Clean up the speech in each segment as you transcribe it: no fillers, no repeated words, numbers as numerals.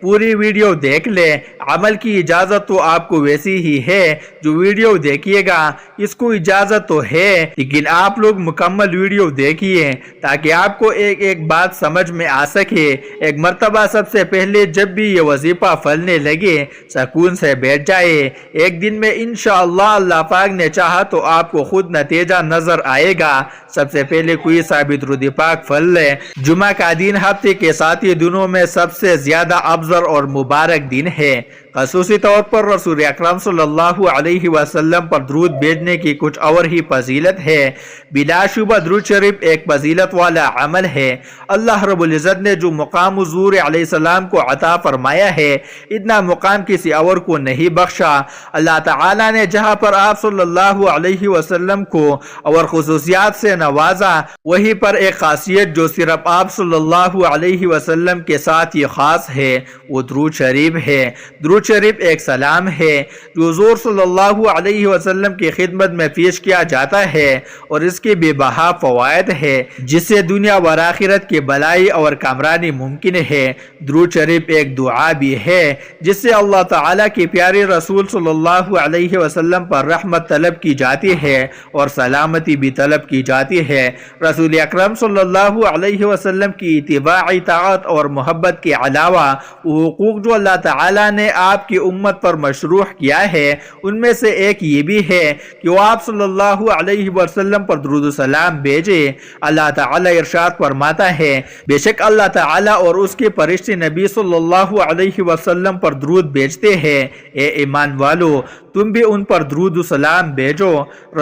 پوری ویڈیو دیکھ لے۔ عمل کی اجازت تو آپ کو ویسی ہی ہے، جو ویڈیو دیکھیے گا اس کو اجازت تو ہے، لیکن آپ لوگ مکمل ویڈیو دیکھیے تاکہ آپ کو ایک ایک بات سمجھ میں آ سکے۔ ایک مرتبہ سب سے پہلے جب بھی یہ وظیفہ پھلنے لگے سکون سے بیٹھ جائے، ایک دن میں انشاءاللہ اللہ پاک نے چاہا تو آپ کو خود نتیجہ نظر آئے گا۔ سب سے پہلے کوئی ثابت درود پاک پھل لے۔ جمعہ کا دن ہفتے کے ساتھی دنوں میں سب سے زیادہ افضل اور مبارک دن ہے۔ خصوصی طور پر رسول اکرم صلی اللہ علیہ وسلم پر درود بھیجنے کی کچھ اور ہی فضیلت ہے۔ بلا شبہ درود شریف ایک فضیلت والا عمل ہے۔ اللہ رب العزت نے جو مقام حضور علیہ السلام کو عطا فرمایا ہے، اتنا مقام کسی اور کو نہیں بخشا۔ اللہ تعالی نے جہاں پر آپ صلی اللہ علیہ وسلم کو اور خصوصیات سے نوازا، وہیں پر ایک خاصیت جو صرف آپ صلی اللہ علیہ وسلم کے ساتھ یہ خاص ہے، وہ درود شریف ہے۔ درود شریف ایک سلام ہے جو حضور صلی اللہ علیہ وسلم کی خدمت میں پیش کیا جاتا ہے، اور اس کے بے بہا فوائد ہے جس سے دنیا و آخرت کی بلائی اور کامرانی ممکن ہے۔ درود شریف ایک دعا بھی ہے جس سے اللہ تعالیٰ کے پیارے رسول صلی اللہ علیہ وسلم پر رحمت طلب کی جاتی ہے اور سلامتی بھی طلب کی جاتی ہے۔ رسول اکرم صلی اللہ علیہ وسلم کی اتباع، اطاعت اور محبت کے علاوہ وہ حقوق جو اللہ تعالیٰ نے آپ کی امت پر مشروع کیا ہے، ان میں سے ایک یہ بھی ہے کہ وہ آپ صلی اللہ علیہ وسلم پر درود و سلام بھیجے۔ اللہ تعالیٰ ارشاد فرماتا ہے، بے شک اللہ تعالیٰ اور اس کے فرشتے نبی صلی اللہ علیہ وسلم پر درود بھیجتے ہیں۔ اے ایمان والو، تم بھی ان پر درود و سلام بھیجو۔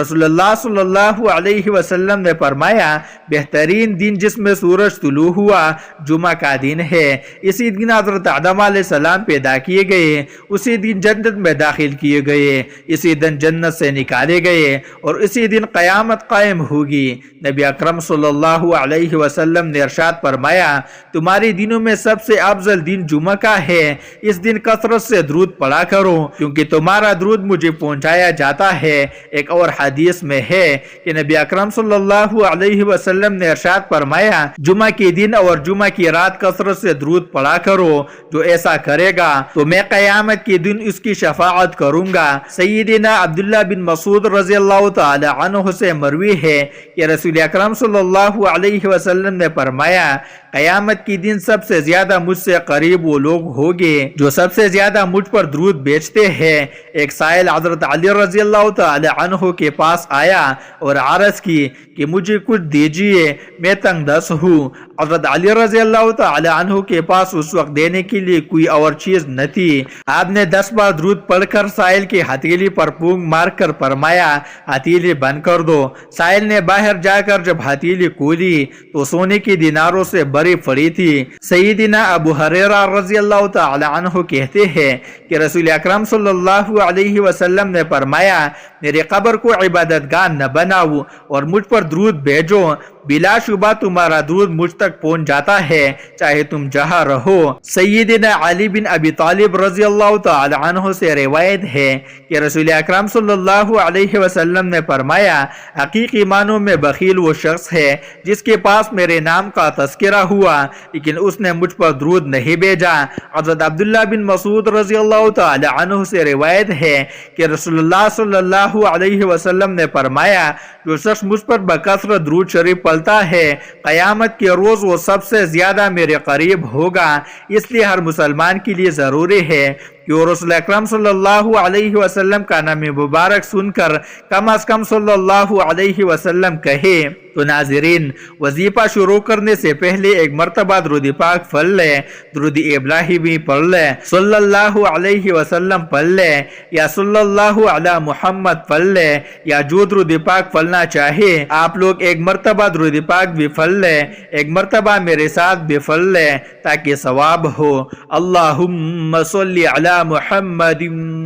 رسول اللہ صلی اللہ علیہ وسلم نے فرمایا، بہترین دن جس میں سورج طلوع ہوا جمعہ کا دن ہے۔ اسی دن حضرت آدم علیہ السلام پیدا کیے گئے، اسی دن جنت میں داخل کیے گئے، اسی دن جنت سے نکالے گئے، اور اسی دن قیامت قائم ہوگی۔ نبی اکرم صلی اللہ علیہ وسلم نے ارشاد فرمایا، تمہاری دنوں میں سب سے افضل دن جمعہ کا ہے، اس دن کثرت سے درود پڑھا کرو کیونکہ تمہارا درود مجھے پہنچایا جاتا ہے۔ ایک اور حدیث میں ہے کہ نبی اکرم صلی اللہ علیہ وسلم نے ارشاد فرمایا، جمعہ کے دن اور جمعہ کی رات کثرت سے درود پڑھا کرو، جو ایسا کرے گا تو میں قیامت کے دن اس کی شفاعت کروں گا۔ سیدنا عبداللہ بن مسعود رضی اللہ تعالی عنہ سے مروی ہے کہ رسول اکرم صلی اللہ علیہ وسلم نے فرمایا، قیامت کے دن سب سے زیادہ مجھ سے قریب وہ لوگ ہوگے جو سب سے زیادہ مجھ پر درود بھیجتے ہیں۔ ایک سائل حضرت علی رضی اللہ تعالی عنہ کے پاس آیا اور عرض کی کہ مجھے کچھ دیجیے، میں تنگ دست ہوں۔ حضرت علی رضی اللہ تعالی عنہ کے پاس اس وقت دینے کے لیے کوئی اور چیز نہ تھی۔ آپ نے 10 بار درود پڑھ کر سائل کی ہتھیلی پر پونک مار کر فرمایا، ہتھیلی بند کر دو۔ سائل نے باہر جا کر جب ہتھیلی کھولی تو سونے کی دیناروں سے بھری پڑی تھی۔ سیدنا ابو ہریرہ رضی اللہ تعالی عنہ کہتے ہیں کہ رسول اکرم صلی اللہ علیہ وسلم نے فرمایا، میرے قبر کو عبادت گاہ نہ بناؤ اور مجھ پر درود بھیجو، بلا شبہ تمہارا درود مجھ تک پہنچ جاتا ہے چاہے تم جہاں رہو۔ سیدنا علی بن ابی طالب رضی اللہ تعالی عنہ سے روایت ہے کہ رسول اکرم صلی اللہ علیہ وسلم نے فرمایا، حقیقی معنوں میں بخیل وہ شخص ہے جس کے پاس میرے نام کا تذکرہ ہوا لیکن اس نے مجھ پر درود نہیں بھیجا۔ حضرت عبداللہ بن مسعود رضی اللہ تعالی عنہ سے روایت ہے کہ رسول اللہ صلی اللہ علیہ وسلم نے فرمایا، جو شخص مجھ پر بکثرت درود شریف پڑھتا ہے، قیامت کے روز وہ سب سے زیادہ میرے قریب ہوگا۔ اس لیے ہر مسلمان کے لیے ضروری ہے کہ وہ رسول اکرم صلی اللہ علیہ وسلم کا نام مبارک سن کر کم از کم صلی اللہ علیہ وسلم کہے۔ تو ناظرین، وظیفہ شروع کرنے سے پہلے ایک مرتبہ درود پاک پڑھ لے، درود ابراہیمی پڑھ لے، صلی اللہ علیہ وسلم پڑھ لے، یا صلی اللہ علی محمد پڑھ لے، یا جو درود پاک پڑھنا چاہے آپ لوگ ایک مرتبہ درود پاک بھی پڑھ لے، ایک مرتبہ میرے ساتھ بھی پڑھ لے تاکہ ثواب ہو۔ اللہم صلی علی محمد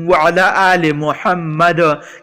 وعلى آل محمد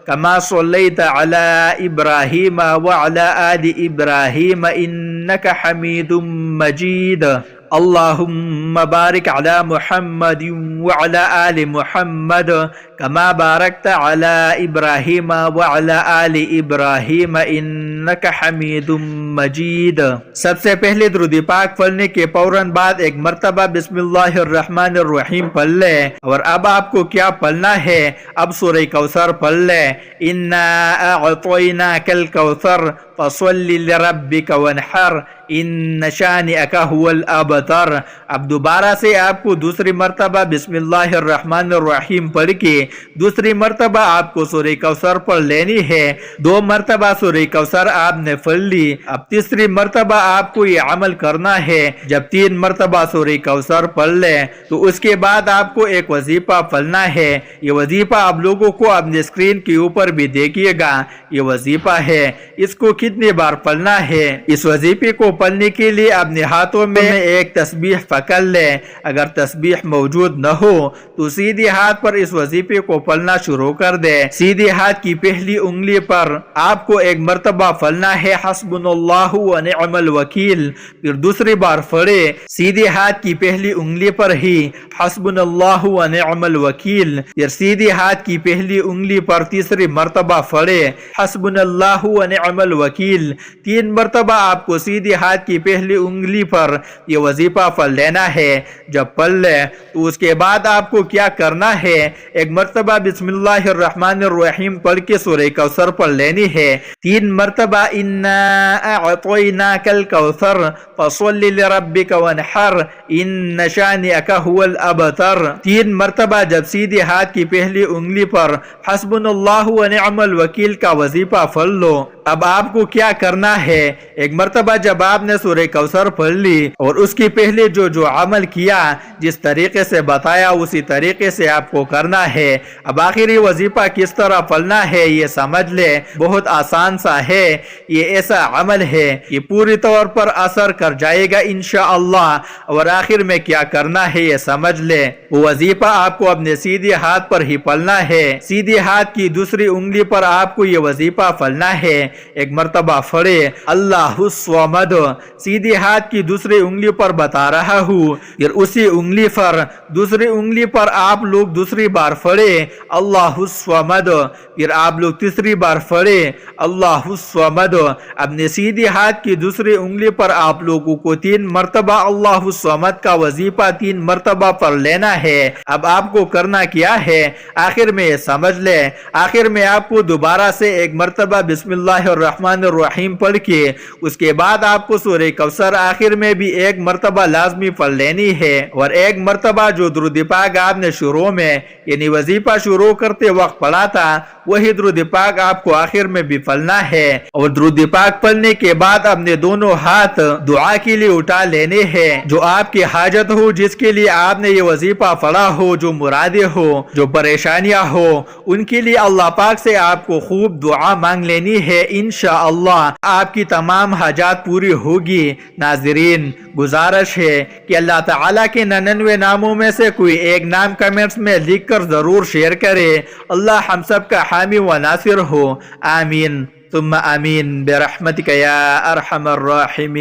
كما صليت على إبراهيم وعلى آل إبراهيم إنك حميد مجيد۔ اللہم بارک علی محمد وعلی آل محمد کما بارکت علی ابراہیم وعلی آل ابراہیم انک حمید مجید۔ سب سے پہلے درود پاک پڑھنے کے فوراً بعد ایک مرتبہ بسم اللہ الرحمن الرحیم پڑھ لے، اور اب آپ کو کیا پڑھنا ہے؟ اب سورہ کوثر پڑھ لے، انا اعطیناک الکوثر فصل لربک وانحر ان شانئک هو الابتر۔ اب دوبارہ سے آپ کو دوسری مرتبہ بسم اللہ الرحمن الرحیم پڑھ کے دوسری مرتبہ آپ کو سورہ کوثر پڑھ لینی ہے۔ 2 مرتبہ سورہ کوثر آپ نے پڑھ لی، اب تیسری مرتبہ آپ کو یہ عمل کرنا ہے۔ جب 3 مرتبہ سورہ کوثر پڑھ لے تو اس کے بعد آپ کو ایک وظیفہ پڑھنا ہے۔ یہ وظیفہ آپ لوگوں کو اپنے اسکرین کے اوپر بھی دیکھیے گا، یہ وظیفہ ہے۔ اس کو کتنی بار پڑھنا ہے؟ اس وظیفے کو پڑھنے کے لیے اپنے ہاتھوں میں ایک تسبیح پکڑ لے، اگر تسبیح موجود نہ ہو تو سیدھے ہاتھ پر اس وظیفے کو پڑھنا شروع کر دے۔ سیدھے ہاتھ کی پہلی انگلی پر آپ کو ایک مرتبہ پڑھنا ہے حسبنا اللہ و نعم الوکیل، پھر دوسری بار پڑھے سیدھے ہاتھ کی پہلی انگلی پر ہی حسبنا اللہ و نعم الوکیل، پھر سیدھے ہاتھ کی پہلی انگلی پر تیسری مرتبہ پڑھے حسبنا اللہ و نعم الوکیل۔ 3 مرتبہ آپ کو سیدھے ہاتھ کی پہلی انگلی پر یہ وظیفہ پڑھ لینا ہے۔ جب پڑھ لے تو اس کے بعد آپ کو کیا کرنا ہے؟ ایک مرتبہ بسم اللہ الرحمن الرحیم پڑھ کے سورہ کوثر پڑھ لینی ہے۔ 3 مرتبہ انا اعطیناک الکوثر فصل لربک وانحر ان شانئک هو الابتر۔ 3 مرتبہ جب سیدھے ہاتھ کی پہلی انگلی پر حسبنا اللہ و نعم الوکیل کا وظیفہ پڑھ لو۔ اب آپ کو کیا کرنا ہے؟ ایک مرتبہ جب آپ نے سورہ کوثر پڑھ لی اور اس کی پہلے جو عمل کیا، جس طریقے سے بتایا اسی طریقے سے آپ کو کرنا ہے۔ اب آخری وظیفہ کس طرح پڑھنا ہے یہ سمجھ لے، بہت آسان سا ہے۔ یہ ایسا عمل ہے یہ پوری طور پر اثر کر جائے گا انشاءاللہ۔ اور آخر میں کیا کرنا ہے یہ سمجھ لے، وہ وظیفہ آپ کو اپنے سیدھے ہاتھ پر ہی پڑھنا ہے۔ سیدھے ہاتھ کی دوسری انگلی پر آپ کو یہ وظیفہ پڑھنا ہے۔ ایک مرتبہ پڑھے اللہ الصمد، سیدھے ہاتھ کی دوسری انگلی پر بتا رہا ہوں، پھر اسی انگلی پر دوسری انگلی پر آپ لوگ دوسری بار پڑھے اللہ الصمد، پھر آپ لوگ تیسری بار پڑھے اللہ الصمد۔ اپنے سیدھے ہاتھ کی دوسری انگلی پر آپ لوگوں کو 3 مرتبہ اللہ الصمد کا وظیفہ 3 مرتبہ پڑھ لینا ہے۔ اب آپ کو کرنا کیا ہے؟ آخر میں یہ سمجھ لے، آخر میں آپ کو دوبارہ سے ایک مرتبہ بسم اللہ الرحمن الرحیم پڑھ کے اس کے بعد آپ کو سورہ کوثر آخر میں بھی ایک مرتبہ لازمی پڑھ لینی ہے، اور ایک مرتبہ جو درود پاک آپ نے شروع میں یعنی وظیفہ شروع کرتے وقت پڑھا تھا وہی درود پاک آپ کو آخر میں بھی پڑھنا ہے۔ اور درود پاک پڑھنے کے بعد اپنے دونوں ہاتھ دعا کے لیے اٹھا لینے ہیں۔ جو آپ کی حاجت ہو، جس کے لیے آپ نے یہ وظیفہ پڑھا ہو، جو مرادیں ہو، جو پریشانیاں ہو، ان کے لیے اللہ پاک سے آپ کو خوب دعا مانگ لینی ہے۔ انشاءاللہ آپ کی تمام حاجات پوری ہوگی۔ ناظرین، گزارش ہے کہ اللہ تعالیٰ کے 99 ناموں میں سے کوئی ایک نام کمنٹس میں لکھ کر ضرور شیئر کرے۔ اللہ ہم سب کا حامی و ناصر ہو، آمین ثم آمین برحمتک یا ارحم الراحمین۔